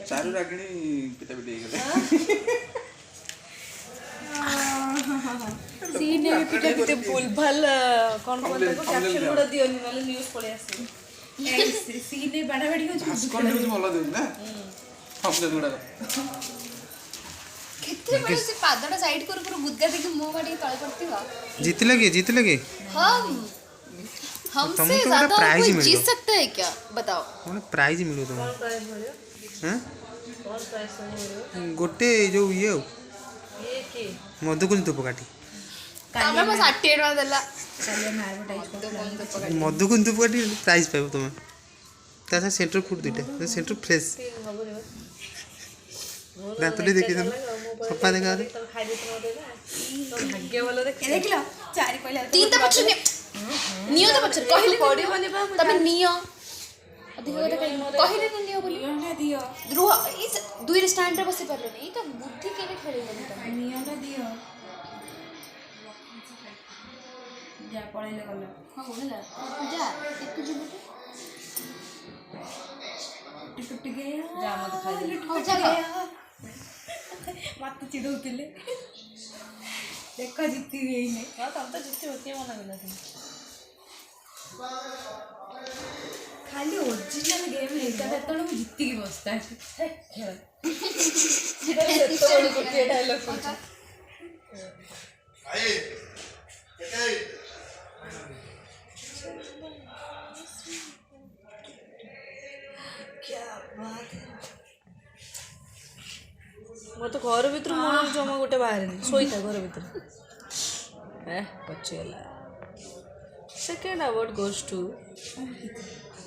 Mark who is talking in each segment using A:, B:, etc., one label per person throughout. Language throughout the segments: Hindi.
A: चारू रागिणी पिटा पिटी गले
B: सीन में पिटा पिटे भूल भाल कौन कौन को कैप्शन गुडा दियोनी नले न्यूज़ पळे आसी सीन में बड़ा बड़ी हो
A: भास्कर न्यूज़ भलो देउ ना हमले गुडा
C: कितने बड़े से पादड़ा साइड कर गुद्गा देखि मो गाड़ी तळे पड़तीवा
D: जीत लगे
C: हमसे ज्यादा कोई जीत सकता है क्या बताओ
D: कौन प्राइज मिलो तुम
B: कौन प्राइस मिलियो
D: हैं
B: कौन प्राइस मिलियो
D: गोटे जो ये
B: ये की
D: मधुकुंज धूपकाठी
C: तमे बस 88 वा देला
B: चलिए मैं एडवर्टाइज
D: मधुकुंज धूपकाठी प्राइज पाइबो तुम तासा सेंटर फूड दुइटा सेंटर फ्रेश रातली देखि तुम सपा देखा दे
B: खाइ दे तो देला तो भाग्य वाला
C: देखलो चारि पहिला तीन त पछ नियो त पछ कहले
B: पड़ी बने बा
C: तमे नियो अधिक কথা କହିଲେ ନା ନିଅ ବୋଲି
B: नियम दियो
C: ରୁହ ଇ ଦୁଇ ରେ ଷ୍ଟାଣ୍ଡ ରେ ବସି ପାରିଲନି ଏଇ ତ ବୁଦ୍ଧି କେବେ ଖେଳିବନି ତମେ
B: नियम दियो जा पळैले गला
C: ହଁ ହେଲା ଯା ଏକ ଯିବୁ
B: टुट गया जा मत खाइ दे
C: ହଉ ଚାଲ
B: मत चिड़ौतिले देखा जीती गई नहीं हां तब तो जीती होती है मना गला खाली ओरिजिनल गेम लेका ततण मु जीती की बसता है खेल सीधा तो बड़ी गोटे डायलॉग पूछ आए क्या बात है मो तो घर भीतर मन जमा गोटे बाहर नहीं सोईता घर भीतर पचेला second award goes to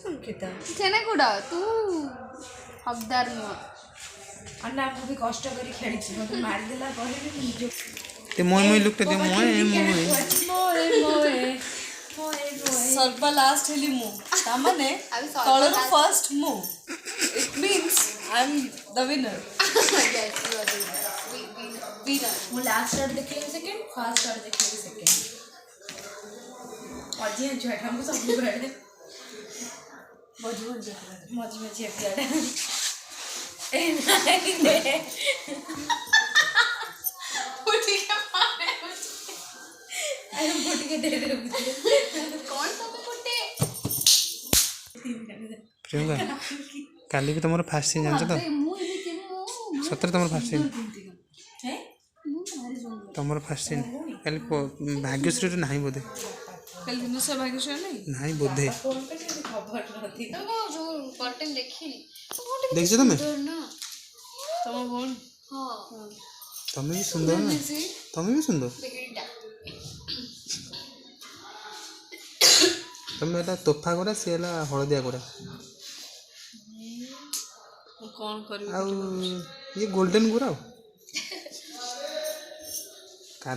B: Ankita
C: ସେନା କୋଡା ତୁ ହକଦାର ନୁହ
B: अन्ना को भी कष्ट करी खेली मत मार देला परे भी निजो
D: ते मोय लुक ते मोय
B: मोए मोए सर्वा लास्ट हेली मु ता माने तळर फर्स्ट मु it means I am the winner मु लास्ट स्टार्ट देखले सेकंड फर्स्ट स्टार्ट देखले सेकंड अजिया जोटा हमको सब बड़े मजी प्यारे ए नहीं दे फुटी के मारे अरे फुटी के दे दे
C: କଣ ତମେ ଗୋଟେ
D: प्रियंका काली भी तुम फास्ट सीन जानछ तो
C: ମୁଁ ଏମିତି ମୁଁ
D: सतर तुम फास्ट सीन
B: हैं
C: ମୁଁ ଭାରି ଜଣ
D: तुम फास्ट सीन काली भाग्यश्री तो नहीं बोधे
B: कल दिन से भाग्यश्री नहीं
D: नहीं बोधे
B: फोन पे खबर नथी
C: ତ ଯୋଉ କଣ୍ଟେଣ୍ଟ ଦେଖିନି
D: देखछ तुम
C: ନା
B: तम फोन
C: ହଁ
D: तुम भी सुंदर ना तुम भी सुंदर
C: ଏଇଟା
D: तुम एटा तोफा गोरा से एला हळदिया गोरा
B: कौन करी
D: आ ये गोल्डन गोरा कार